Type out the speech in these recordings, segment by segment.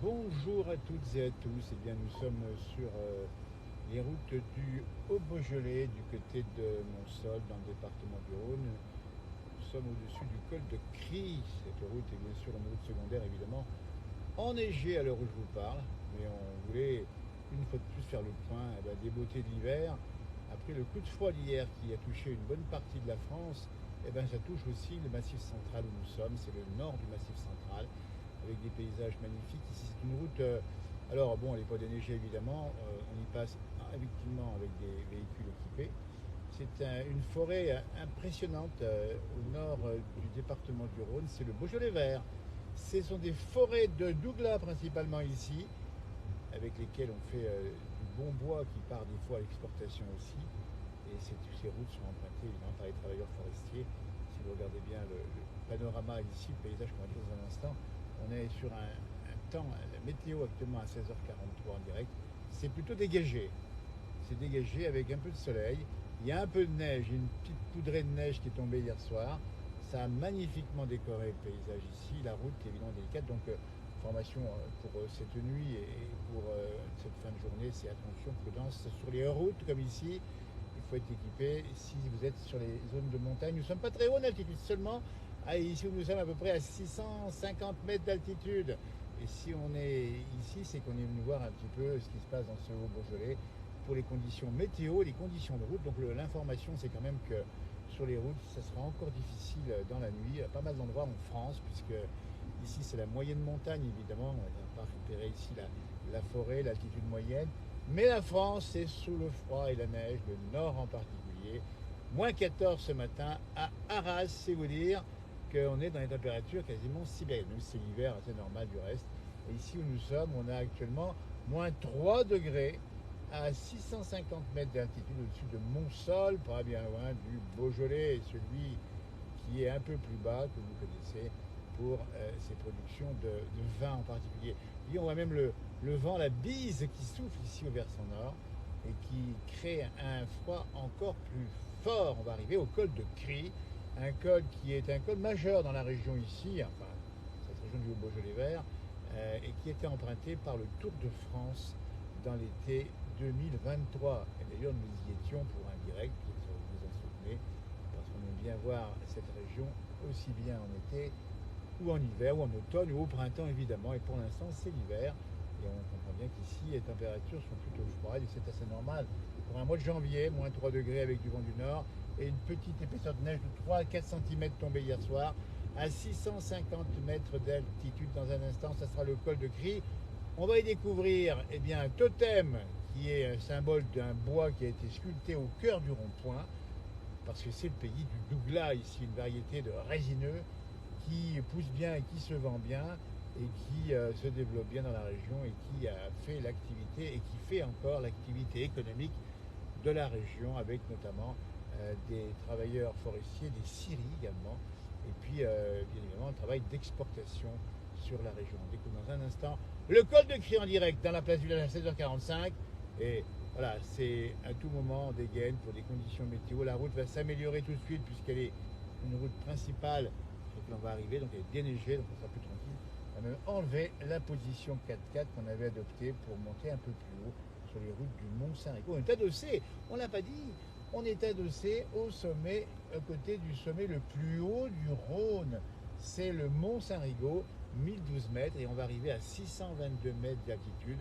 Bonjour à toutes et à tous. Eh bien, nous sommes sur les routes du Haut-Beaujolais, du côté de Monsol, dans le département du Rhône. Nous sommes au-dessus du col de Cry. Cette route est bien sûr une route secondaire, évidemment, enneigée à l'heure où je vous parle. Mais on voulait, une fois de plus, faire le point des beautés de l'hiver. Après le coup de froid d'hier qui a touché une bonne partie de la France, ça touche aussi le massif central où nous sommes. C'est le nord du massif central avec des paysages magnifiques. Ici, c'est une route. Alors, bon, elle n'est pas déneigée évidemment. On y passe effectivement avec des véhicules équipés. C'est une forêt impressionnante au nord du département du Rhône. C'est le Beaujolais vert. Ce sont des forêts de douglas principalement ici, avec lesquelles on fait du bon bois qui part des fois à l'exportation aussi. Et ces routes sont empruntées évidemment par les travailleurs forestiers. Si vous regardez bien le panorama ici, le paysage qu'on va dire dans un instant, on est sur un temps, la météo actuellement à 16h43 en direct, c'est plutôt dégagé. C'est dégagé avec un peu de soleil. Il y a un peu de neige, une petite poudrée de neige qui est tombée hier soir. Ça a magnifiquement décoré le paysage ici. La route est évidemment délicate. Donc, formation pour cette nuit et pour cette fin de journée, c'est attention, prudence sur les routes comme ici. Il faut être équipé si vous êtes sur les zones de montagne. Nous ne sommes pas très haut en altitude, seulement ici où nous sommes à peu près à 650 mètres d'altitude. Et si on est ici, c'est qu'on est venu voir un petit peu ce qui se passe dans ce Haut-Beaujolais pour les conditions météo, les conditions de route. Donc l'information, c'est quand même que sur les routes, ça sera encore difficile dans la nuit. Pas mal d'endroits en France, puisque ici c'est la moyenne montagne évidemment. On n'a pas repéré ici la forêt, l'altitude moyenne. Mais la France, c'est sous le froid et la neige, le nord en particulier. Moins 14 ce matin à Arras, c'est vous dire qu'on est dans des températures quasiment sibériennes. Nous, c'est l'hiver, assez normal du reste. Et ici où nous sommes, on a actuellement moins 3 degrés à 650 mètres d'altitude au-dessus de Monsol, pas bien loin du Beaujolais, celui qui est un peu plus bas, que vous connaissez, pour ses productions de vin en particulier. Et on voit même le vent, la bise qui souffle ici au versant nord et qui crée un froid encore plus fort. On va arriver au col de Cry, un col qui est un col majeur dans la région ici, enfin cette région du Haut-Beaujolais vert, et qui était emprunté par le Tour de France dans l'été 2023. Et d'ailleurs, nous y étions pour un direct, vous vous en souvenez, parce qu'on aime bien voir cette région aussi bien en été ou en hiver, ou en automne, ou au printemps évidemment. Et pour l'instant, c'est l'hiver. Et on comprend bien qu'ici, les températures sont plutôt froides et c'est assez normal. Pour un mois de janvier, moins 3 degrés avec du vent du nord et une petite épaisseur de neige de 3 à 4 cm tombée hier soir à 650 mètres d'altitude. Dans un instant, ça sera le col de Cry. On va y découvrir un totem qui est un symbole d'un bois qui a été sculpté au cœur du rond-point, parce que c'est le pays du douglas ici, une variété de résineux qui pousse bien et qui se vend bien et qui se développe bien dans la région et qui a fait l'activité et qui fait encore l'activité économique de la région avec notamment des travailleurs forestiers, des scieries également et puis bien évidemment un travail d'exportation sur la région. On découvre dans un instant le col de Cry en direct dans la place du village à 16h45 et voilà, c'est à tout moment des gaines pour des conditions météo. La route va s'améliorer tout de suite puisqu'elle est une route principale sur laquelle on va arriver, donc elle est déneigée, donc on sera plus tranquille. On a même enlevé la position 4x4 qu'on avait adoptée pour monter un peu plus haut sur les routes du Mont-Saint-Rigaud. On est adossé, on l'a pas dit, on est adossé au sommet, à côté du sommet le plus haut du Rhône. C'est le Mont-Saint-Rigaud, 1012 mètres, et on va arriver à 622 mètres d'altitude.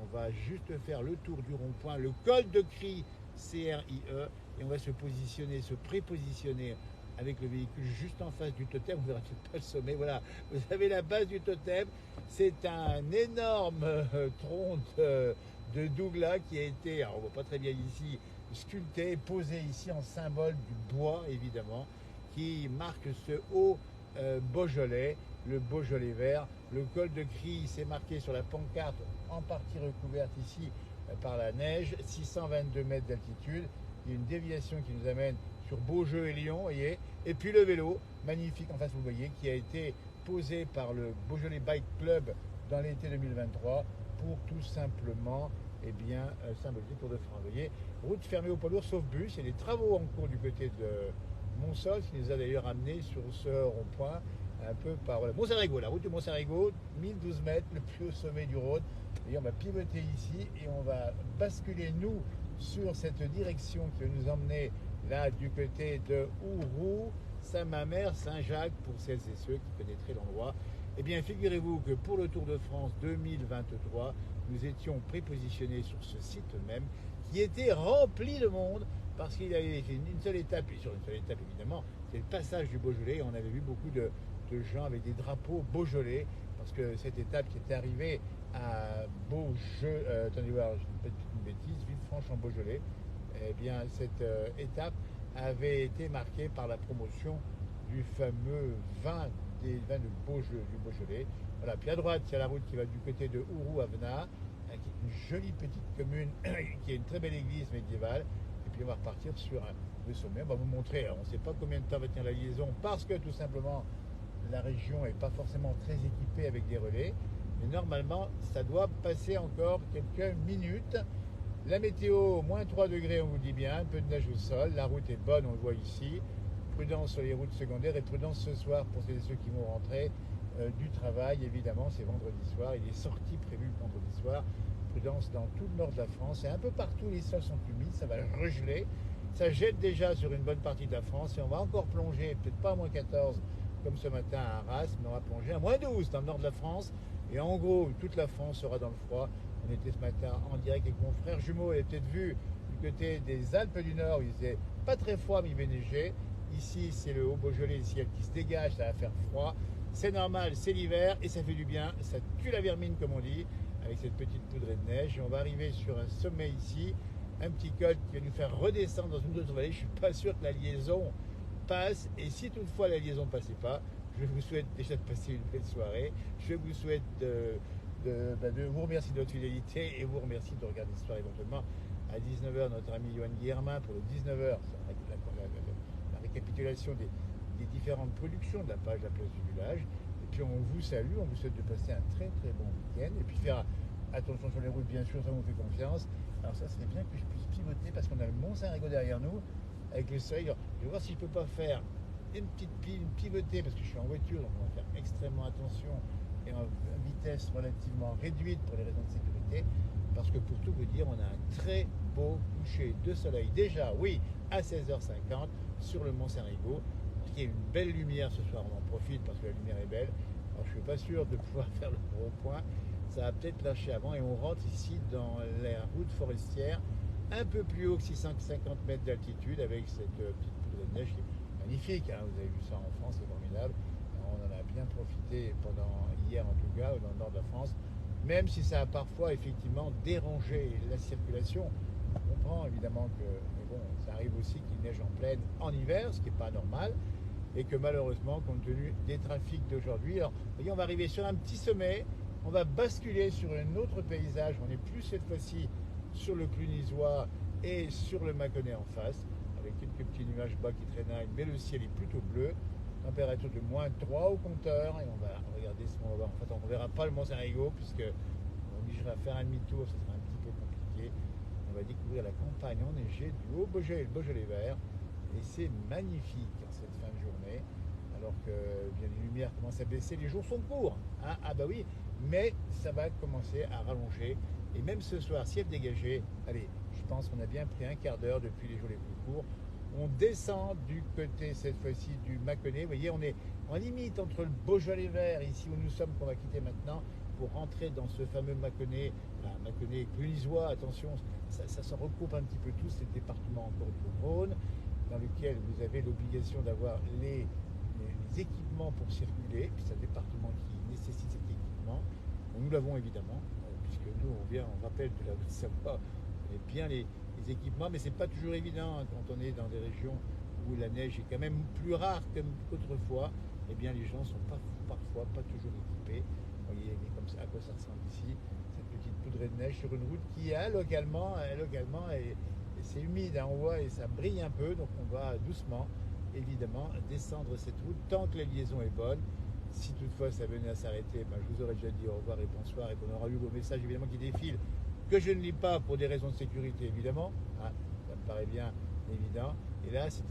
On va juste faire le tour du rond-point, le col de Cry, C-R-I-E, et on va se positionner, se prépositionner avec le véhicule juste en face du totem. Vous verrez pas le sommet. Voilà, vous avez la base du totem. C'est un énorme tronc de douglas qui a été, alors on voit pas très bien ici, sculpté, posé ici en symbole du bois évidemment, qui marque ce haut Beaujolais, le Beaujolais vert. Le col de Cry, c'est marqué sur la pancarte, en partie recouverte ici par la neige, 622 mètres d'altitude. Il y a une déviation qui nous amène sur Beaujeu et Lyon, voyez. Et puis le vélo, magnifique en face, vous voyez, qui a été posé par le Beaujolais Bike Club dans l'été 2023 pour tout simplement symboliser le Tour de France. Vous voyez, route fermée aux poids lourds sauf bus. Il y a des travaux en cours du côté de Monsol, qui nous a d'ailleurs amené sur ce rond-point un peu par voilà, Montsérigot, la route de Montsérigot, 1012 mètres, le plus haut sommet du Rhône. Et on va pivoter ici et on va basculer, nous, sur cette direction qui va nous emmener là du côté de Ouroux, Saint-Mamère, Saint-Jacques, pour celles et ceux qui connaîtraient l'endroit. Eh bien, figurez-vous que pour le Tour de France 2023, nous étions prépositionnés sur ce site même, qui était rempli de monde, parce qu'il y avait une seule étape, et sur une seule étape évidemment, c'est le passage du Beaujolais, et on avait vu beaucoup de gens avec des drapeaux Beaujolais, parce que cette étape qui était arrivée à Beaujeu, attendez voir, je ne dis pas une bêtise, Villefranche-en-Beaujolais, eh bien cette étape avait été marquée par la promotion du fameux vin des vins de Beaujeu, du Beaujolais. Voilà, puis à droite, il y a la route qui va du côté de Ouroux à Venat, qui est une jolie petite commune, qui a une très belle église médiévale. Et puis on va repartir sur le sommet. On va vous montrer, alors on ne sait pas combien de temps va tenir la liaison, parce que tout simplement, la région n'est pas forcément très équipée avec des relais. Mais normalement, ça doit passer encore quelques minutes. La météo, moins 3 degrés, on vous dit bien, un peu de neige au sol. La route est bonne, on le voit ici. Prudence sur les routes secondaires et prudence ce soir pour celles et ceux qui vont rentrer du travail. Évidemment, c'est vendredi soir. Il est sorti prévu vendredi soir. Prudence dans tout le nord de la France. Et un peu partout, les sols sont humides. Ça va regeler. Ça jette déjà sur une bonne partie de la France. Et on va encore plonger, peut-être pas à moins 14 comme ce matin à Arras, mais on va plonger à moins 12 dans le nord de la France. Et en gros, toute la France sera dans le froid. On était ce matin en direct avec mon frère jumeau. Il a peut-être vu du côté des Alpes du Nord où il faisait pas très froid, mais il va neiger. Ici, c'est le Haut-Beaujolais, le ciel qui se dégage, ça va faire froid. C'est normal, c'est l'hiver et ça fait du bien. Ça tue la vermine, comme on dit, avec cette petite poudrée de neige. Et on va arriver sur un sommet ici, un petit col qui va nous faire redescendre dans une autre vallée. Je ne suis pas sûr que la liaison passe. Et si toutefois la liaison ne passait pas, je vous souhaite déjà de passer une belle soirée. Je vous souhaite de vous remercier de votre fidélité et vous remercie de regarder ce soir éventuellement à 19h notre ami Johan Guillermin pour le 19h, la récapitulation des différentes productions de la page La Place du Village. Et puis on vous salue, on vous souhaite de passer un très très bon week-end et puis faire attention sur les routes, bien sûr, ça vous fait confiance. Alors ça serait bien que je puisse pivoter parce qu'on a le Mont-Saint-Rigaud derrière nous avec le soleil. Alors, je vais voir si je peux pas faire une pivotée parce que je suis en voiture, donc on va faire extrêmement attention et en vitesse relativement réduite pour les raisons de sécurité, parce que pour tout vous dire, on a un très beau coucher de soleil déjà, oui, à 16h50 sur le Mont-Saint-Rigaud. Il y a une belle lumière ce soir, on en profite parce que la lumière est belle. Alors je suis pas sûr de pouvoir faire le rond-point, ça va peut-être lâcher avant et on rentre ici dans la route forestière, un peu plus haut que 650 mètres d'altitude avec cette petite poudre de neige qui est magnifique, hein. Vous avez vu ça en France, c'est formidable. On en a bien profité pendant hier en tout cas, dans le nord de la France, même si ça a parfois effectivement dérangé la circulation. On comprend évidemment que, mais bon, ça arrive aussi qu'il neige en pleine en hiver, ce qui n'est pas normal, et que malheureusement, compte tenu des trafics d'aujourd'hui, alors, vous voyez, on va arriver sur un petit sommet, on va basculer sur un autre paysage, on n'est plus cette fois-ci sur le Clunisois et sur le Mâconnais en face, avec quelques petits nuages bas qui traînaillent, mais le ciel est plutôt bleu. Température de moins 3 au compteur et on va regarder ce qu'on va voir. En fait, on ne verra pas le Mont-Saint-Rigaud puisque on obligerait à faire un demi-tour, ce sera un petit peu compliqué. On va découvrir la campagne enneigée du Haut-Beaujolais et le Beaujolais vert et c'est magnifique en cette fin de journée alors que bien les lumières commencent à baisser, les jours sont courts, hein. Ah bah oui, mais ça va commencer à rallonger et même ce soir, ciel dégagé, allez, je pense qu'on a bien pris un quart d'heure depuis les jours les plus courts. On descend du côté, cette fois-ci, du Mâconnais. Vous voyez, on est en limite entre le Beaujolais vert, ici où nous sommes, qu'on va quitter maintenant, pour rentrer dans ce fameux Mâconnais, Mâconnais clunisois. Attention, ça se regroupe un petit peu tous, c'est le département encore du Rhône, dans lequel vous avez l'obligation d'avoir les équipements pour circuler. Puis c'est un département qui nécessite cet équipement. Bon, nous l'avons évidemment, puisque nous, on rappelle de la Haute-Savoie, on est bien les équipements, mais c'est pas toujours évident hein, quand on est dans des régions où la neige est quand même plus rare qu'autrefois. Eh bien, les gens sont parfois pas toujours équipés. Vous voyez comme ça à quoi ça ressemble ici, cette petite poudrée de neige sur une route qui a localement et c'est humide, hein, on voit et ça brille un peu, donc on va doucement, évidemment, descendre cette route tant que la liaison est bonne. Si toutefois ça venait à s'arrêter, ben, je vous aurais déjà dit au revoir et bonsoir et qu'on aura eu vos messages évidemment qui défilent, que je ne lis pas pour des raisons de sécurité évidemment, hein, ça me paraît bien évident. Et là, c'est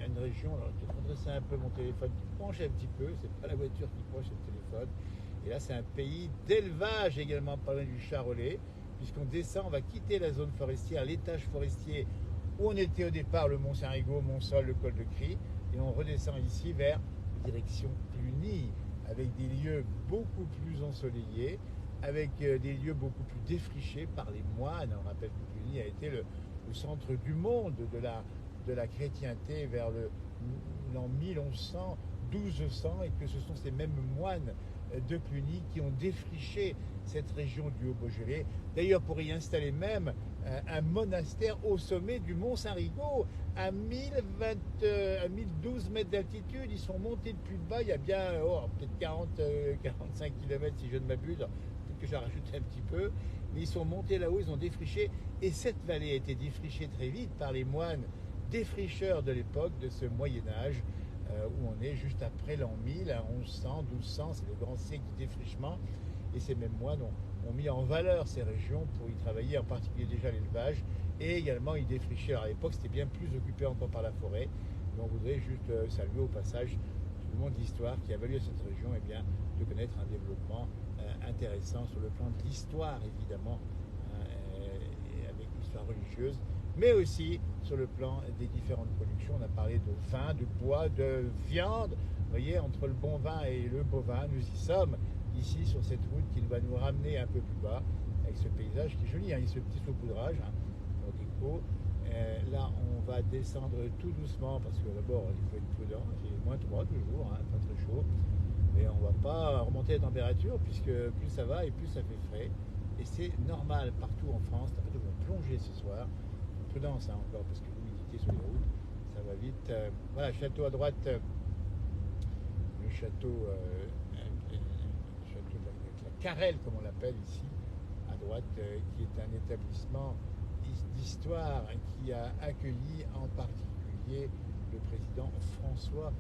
une région, alors je vais te redresser un peu mon téléphone qui penche un petit peu, c'est pas la voiture qui penche, c'est le téléphone. Et là, c'est un pays d'élevage également, pas loin du Charolais, puisqu'on descend, on va quitter la zone forestière, l'étage forestier où on était au départ, le Mont Saint-Rigaud, Mont-Sol, le col de Cry, et on redescend ici vers direction Cluny, avec des lieux beaucoup plus ensoleillés, avec des lieux beaucoup plus défrichés par les moines. On rappelle que Cluny a été le centre du monde de la chrétienté vers l'an 1100, 1200, et que ce sont ces mêmes moines de Cluny qui ont défriché cette région du Haut-Beaujolais. D'ailleurs, pour y installer même un monastère au sommet du Mont Saint-Rigaud, à 1012 mètres d'altitude. Ils sont montés de plus bas, il y a bien peut-être 45 km si je ne m'abuse. Peut-être que j'ai rajouté un petit peu. Mais ils sont montés là-haut, ils ont défriché. Et cette vallée a été défrichée très vite par les moines défricheurs de l'époque, de ce Moyen-Âge, où on est juste après l'an 1000, à 1100, 1200, c'est le grand siècle du défrichement. Et ces mêmes moines ont mis en valeur ces régions pour y travailler, en particulier déjà l'élevage, et également y défricher. Alors à l'époque, c'était bien plus occupé encore par la forêt. Mais on voudrait juste saluer au passage tout le monde de l'histoire qui a valu à cette région de connaître un développement intéressant sur le plan de l'histoire, évidemment, et avec l'histoire religieuse, mais aussi sur le plan des différentes productions. On a parlé de vin, de bois, de viande. Vous voyez, entre le bon vin et le bovin, nous y sommes, ici, sur cette route qui va nous ramener un peu plus bas, avec ce paysage qui est joli, hein, et ce petit saupoudrage, au déco. Là, on va descendre tout doucement, parce que d'abord, il faut être prudent, c'est -3 toujours, hein, pas très chaud. Mais on ne va pas remonter la température, puisque plus ça va et plus ça fait frais. Et c'est normal partout en France. En fait, on va plonger ce soir. Prudence encore, parce que l'humidité sur les routes, ça va vite. Voilà, château à droite, le château, château de la Carrel, comme on l'appelle ici, à droite, qui est un établissement d'histoire qui a accueilli en particulier le président François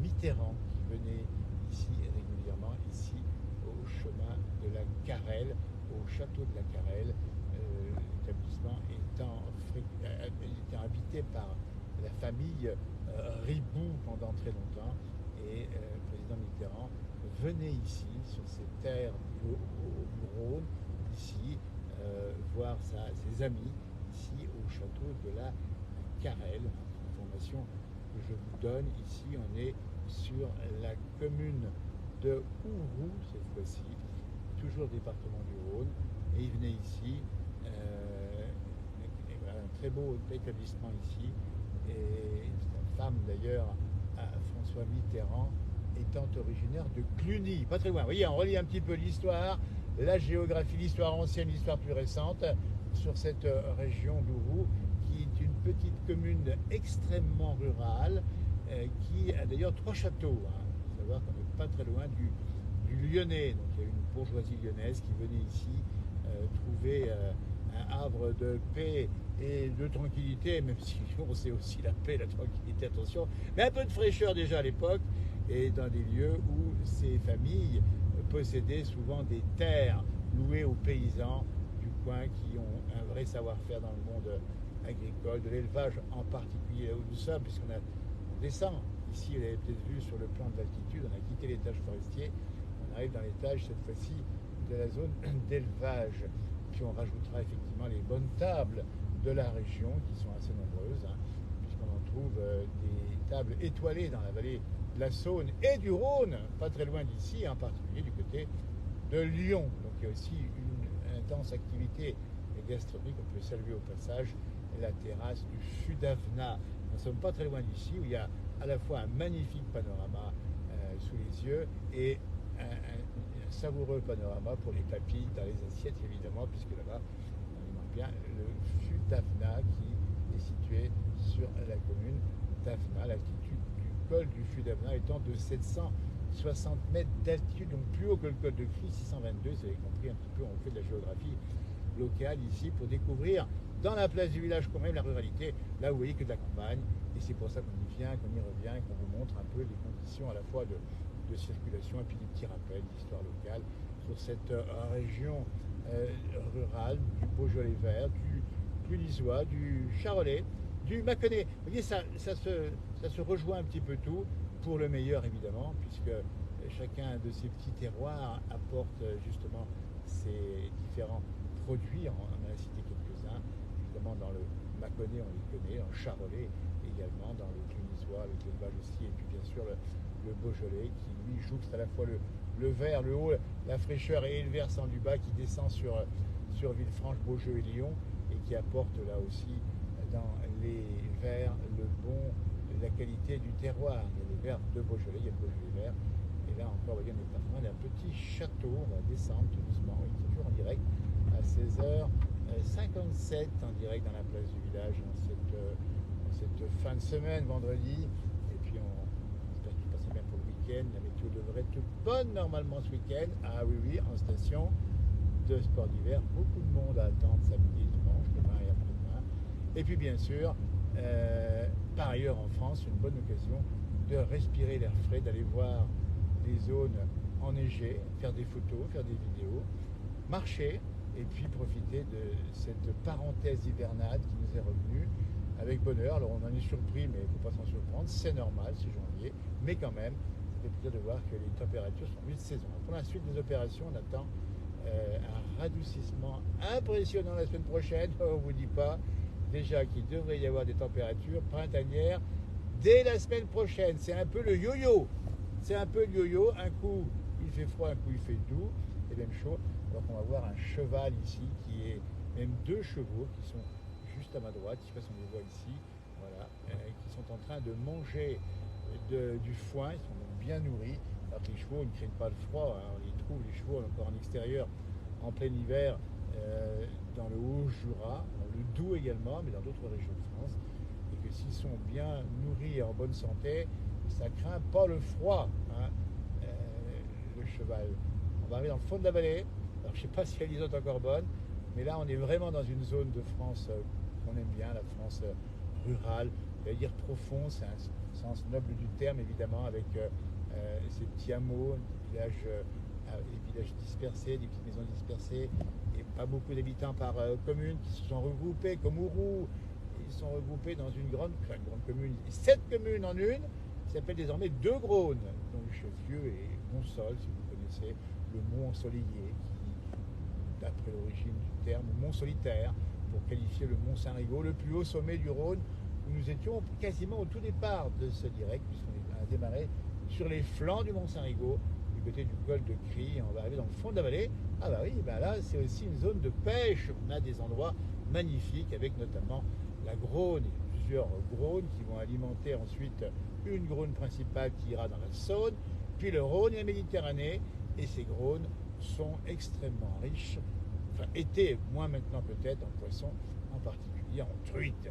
Mitterrand, qui venait ici régulièrement, ici au chemin de la Carrel, au château de la Carrel. L'établissement étant habité par la famille Riboud pendant très longtemps, et le président Mitterrand venait ici, sur ces terres du Rhône, ici, voir ses amis, ici au château de la Carrel. Information que je vous donne, ici on est sur la commune de Ouroux cette fois-ci, toujours département du Rhône, et il venait ici, un très beau établissement ici, et sa femme d'ailleurs, François Mitterrand, étant originaire de Cluny, pas très loin. Vous voyez, on relie un petit peu l'histoire, la géographie, l'histoire ancienne, l'histoire plus récente, sur cette région d'Ouroux, qui est une petite commune extrêmement rurale, qui a d'ailleurs 3 châteaux. Il faut savoir qu'on n'est pas très loin du Lyonnais. Donc il y a une bourgeoisie lyonnaise qui venait ici trouver un havre de paix et de tranquillité, même si on sait aussi la paix, la tranquillité, attention, mais un peu de fraîcheur déjà à l'époque, et dans des lieux où ces familles possédaient souvent des terres louées aux paysans du coin qui ont un vrai savoir-faire dans le monde agricole, de l'élevage en particulier là où nous sommes, puisqu'on descend. Ici, vous l'avez peut-être vu sur le plan de l'altitude, on a quitté l'étage forestier, on arrive dans l'étage cette fois-ci de la zone d'élevage. Puis on rajoutera effectivement les bonnes tables de la région qui sont assez nombreuses, puisqu'on en trouve des tables étoilées dans la vallée de la Saône et du Rhône, pas très loin d'ici, en particulier du côté de Lyon. Donc il y a aussi une intense activité gastronomique. On peut saluer au passage la terrasse du Sud-Avenat. Nous ne sommes pas très loin d'ici, où il y a à la fois un magnifique panorama sous les yeux et un savoureux panorama pour les papilles dans les assiettes, évidemment, puisque là-bas, on y mange bien le fût d'Avena qui est situé sur la commune d'Avena. L'altitude du col du fût d'Avena étant de 760 mètres d'altitude, donc plus haut que le col de Cry, 622. Vous avez compris un petit peu, on fait de la géographie locale ici pour découvrir dans la place du village quand même la ruralité. Là, vous voyez que de la campagne, et c'est pour ça qu'on y vient, qu'on y revient, et qu'on vous montre un peu les conditions à la fois de circulation et puis des petits rappels d'histoire locale sur cette région rurale du Beaujolais vert, du Clunisois, du Charolais, du Mâconnais. Vous voyez, ça se rejoint un petit peu tout, pour le meilleur évidemment, puisque chacun de ces petits terroirs apporte justement ses différents produits. On en a cité quelques-uns, évidemment dans le Mâconnais, on les connaît, en Charolais également, dans le Clunisois, avec l'élevage aussi, et puis bien sûr le Beaujolais qui lui jouxte à la fois le vert, le haut, la fraîcheur, et le versant du bas qui descend sur Villefranche, Beaujeu et Lyon, et qui apporte là aussi dans les verts la qualité du terroir. Il y a les verts de Beaujolais, il y a le Beaujolais vert, et là encore, vous voyez, on est pas loin d'un petit château. On va descendre tout doucement, oui, toujours en direct à 16h57 en direct dans la place du village dans cette fin de semaine, vendredi. Et puis on espère qu'il passe bien pour le week-end. La météo devrait être bonne normalement ce week-end. Ah oui, oui, en station de sport d'hiver. Beaucoup de monde à attendre samedi, dimanche, demain et après-demain. Et puis bien sûr, par ailleurs en France, une bonne occasion de respirer l'air frais, d'aller voir des zones enneigées, faire des photos, faire des vidéos, marcher, et puis profiter de cette parenthèse hivernale qui nous est revenue avec bonheur. Alors on en est surpris, mais il ne faut pas s'en surprendre, c'est normal, c'est janvier, mais quand même, ça fait plaisir de voir que les températures sont mieux de saison. Pour la suite des opérations, on attend un radoucissement impressionnant la semaine prochaine. On ne vous dit pas déjà qu'il devrait y avoir des températures printanières dès la semaine prochaine. C'est un peu le yo-yo. C'est un peu le yo-yo. Un coup, il fait froid, un coup, il fait doux et même chaud. Alors qu'on va voir un cheval ici qui est même deux chevaux qui sont juste à ma droite. Je ne sais pas si on les voit ici. Voilà. Qui sont en train de manger du foin. Ils sont donc bien nourris. Alors que les chevaux ne craignent pas le froid. Hein. On les trouve, les chevaux, encore en extérieur, en plein hiver, dans le Haut-Jura, dans le Doubs également, mais dans d'autres régions de France. Et que s'ils sont bien nourris et en bonne santé, ça ne craint pas le froid, hein, le cheval. On va arriver dans le fond de la vallée. Alors je ne sais pas si l'ISO est encore bonne, mais là on est vraiment dans une zone de France qu'on aime bien, la France rurale, j'allais dire profond, c'est un sens noble du terme évidemment, avec ces petits hameaux, des villages dispersés, des petites maisons dispersées, et pas beaucoup d'habitants par commune qui se sont regroupés comme Ourou. Ils sont regroupés dans une grande commune, 7 communes en une, qui s'appelle désormais Deux Graunes, dont le chef-lieu est Montsol, si vous connaissez, le mont ensoleillé, qui, d'après l'origine du terme, mont solitaire, pour qualifier le mont Saint-Rigaud, le plus haut sommet du Rhône, où nous étions quasiment au tout départ de ce direct, puisqu'on a démarré sur les flancs du mont Saint-Rigaud, du côté du col de Cry. On va arriver dans le fond de la vallée. Ah bah oui, ben là c'est aussi une zone de pêche. On a des endroits magnifiques, avec notamment la Grosne, et plusieurs Graunes qui vont alimenter ensuite une Grosne principale qui ira dans la Saône, puis le Rhône et la Méditerranée. Et ces Graunes sont extrêmement riches, enfin étaient moins maintenant peut-être, en poissons, en particulier en truites.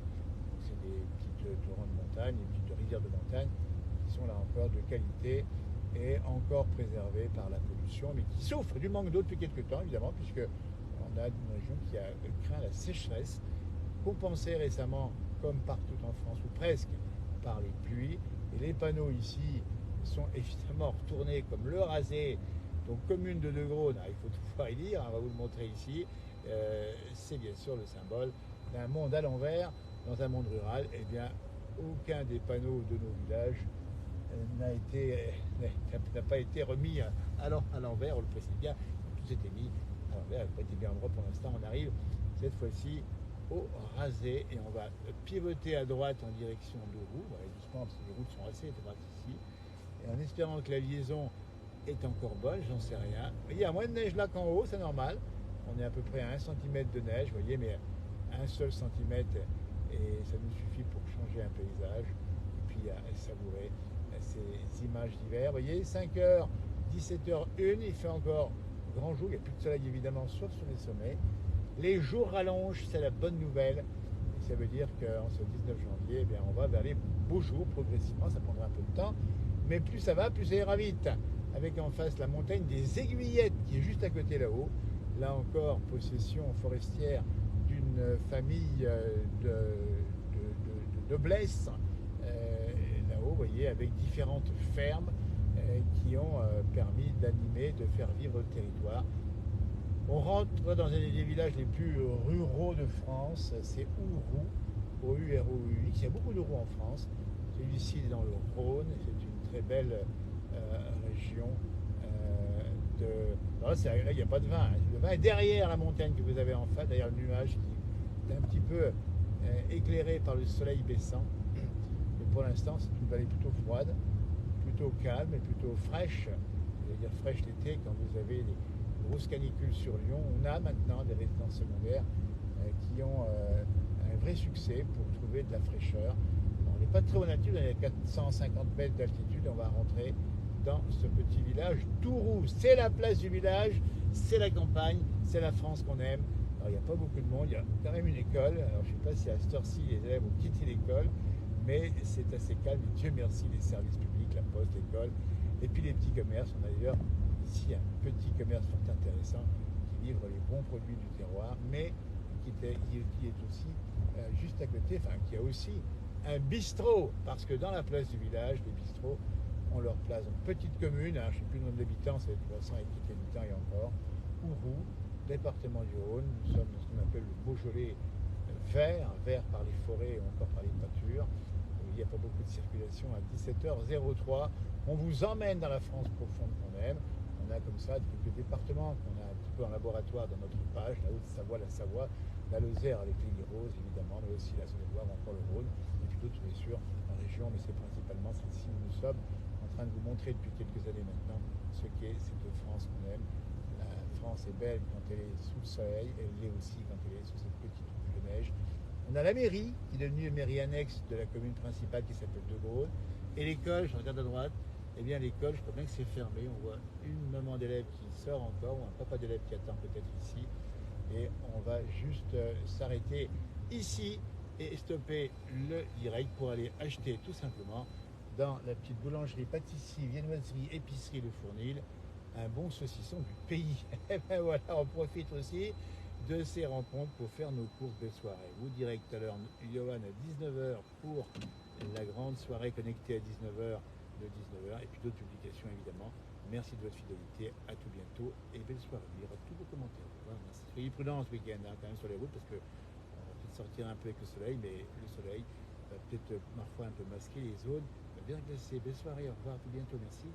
C'est des petites torrents de montagne, des petites rivières de montagne qui sont là encore de qualité et encore préservées par la pollution, mais qui souffrent du manque d'eau depuis quelques temps évidemment, puisque on a une région qui a craint la sécheresse, compensée récemment, comme partout en France, ou presque, par les pluies. Et les panneaux ici sont évidemment retournés comme le rasé. Donc commune de Deux Graunes, il faut tout pouvoir y lire, on va vous le montrer ici. C'est bien sûr le symbole d'un monde à l'envers, dans un monde rural. Eh bien, aucun des panneaux de nos villages n'a pas été remis à l'envers, on le précise bien. Tout s'était mis à l'envers, il n'a pas été bien endroit pour l'instant. On arrive cette fois-ci au rasé et on va pivoter à droite en direction d'Ourou. On va aller doucement parce que les routes sont assez étroites ici. Et en espérant que la liaison est encore bonne, j'en sais rien. Il y a moins de neige là qu'en haut, c'est normal. On est à peu près à 1 cm de neige, vous voyez, mais un seul centimètre et ça nous suffit pour changer un paysage et puis à savourer ces images d'hiver. Vous voyez, 5h, 17h01, il fait encore grand jour, il n'y a plus de soleil évidemment, sauf sur les sommets. Les jours rallongent, c'est la bonne nouvelle. Et ça veut dire qu'en ce 19 janvier, eh bien, on va vers les beaux jours progressivement, ça prendra un peu de temps. Mais plus ça va, plus ça ira vite. Avec en face la montagne des Aiguillettes qui est juste à côté là-haut. Là encore, possession forestière d'une famille de noblesse. Là-haut, vous voyez, avec différentes fermes qui ont permis d'animer, de faire vivre le territoire. On rentre dans un des villages les plus ruraux de France, c'est Ourou. au UROUX. Il y a beaucoup de roux en France. Celui-ci est dans le Rhône. C'est une très belle région. Là, il n'y a pas de vin. Le vin est derrière la montagne que vous avez en face, derrière le nuage qui est un petit peu éclairé par le soleil baissant. Mais pour l'instant, c'est une vallée plutôt froide, plutôt calme et plutôt fraîche. Je veux dire fraîche l'été quand vous avez les grosses canicules sur Lyon. On a maintenant des résidences secondaires qui ont un vrai succès pour trouver de la fraîcheur. On n'est pas très haut d'altitude, on est à 450 mètres d'altitude. On va rentrer dans ce petit village tout roux. C'est la place du village, c'est la campagne, c'est la France qu'on aime. Alors il n'y a pas beaucoup de monde, il y a quand même une école. Alors je ne sais pas si à cette heure-ci les élèves ont quitté l'école, mais c'est assez calme. Et Dieu merci les services publics, la poste, l'école, et puis les petits commerces. On a d'ailleurs ici un petit commerce fort intéressant qui livre les bons produits du terroir, mais qui est aussi juste à côté, enfin qui a aussi un bistrot, parce que dans la place du village, les bistrots ont leur place. Donc petite commune, hein, je ne sais plus le nombre d'habitants, c'est 300 et quelques habitants et encore, Ouroux, département du Rhône. Nous sommes dans ce qu'on appelle le Beaujolais vert par les forêts et encore par les pâtures. Il n'y a pas beaucoup de circulation à 17h03. On vous emmène dans la France profonde qu'on aime. On a comme ça quelques départements qu'on a un petit peu en laboratoire dans notre page, la Haute-Savoie, la Savoie, la Lozère avec les roses évidemment, mais aussi la Saône-et-Loire, encore le Rhône, et puis d'autres bien sûr en région, mais c'est principalement celle-ci où nous sommes en train de vous montrer depuis quelques années maintenant ce qu'est cette France qu'on aime. La France est belle quand elle est sous le soleil, elle l'est aussi quand elle est sous cette petite couche de neige. On a la mairie, qui est devenue une mairie annexe de la commune principale qui s'appelle De Gaulle, et l'école, je regarde à droite, eh bien l'école, je crois bien que c'est fermé, on voit une maman d'élève qui sort encore, ou un papa d'élève qui attend peut-être ici, et on va juste s'arrêter ici et stopper le direct pour aller acheter tout simplement dans la petite boulangerie, pâtisserie, viennoiserie, épicerie Le Fournil, un bon saucisson du pays. Et ben voilà, on profite aussi de ces rencontres pour faire nos courses de soirée. Vous direz tout à l'heure, Johan, à 19h pour la grande soirée connectée à 19h de 19h, et puis d'autres publications évidemment. Merci de votre fidélité, à tout bientôt et belle soirée. Il y aura tous vos commentaires. Voilà, merci. Soyez prudents ce week-end hein, quand même sur les routes parce que on va peut-être sortir un peu avec le soleil, mais le soleil va peut-être parfois un peu masquer les zones bien glacées. Belle soirée, au revoir, à tout bientôt, merci.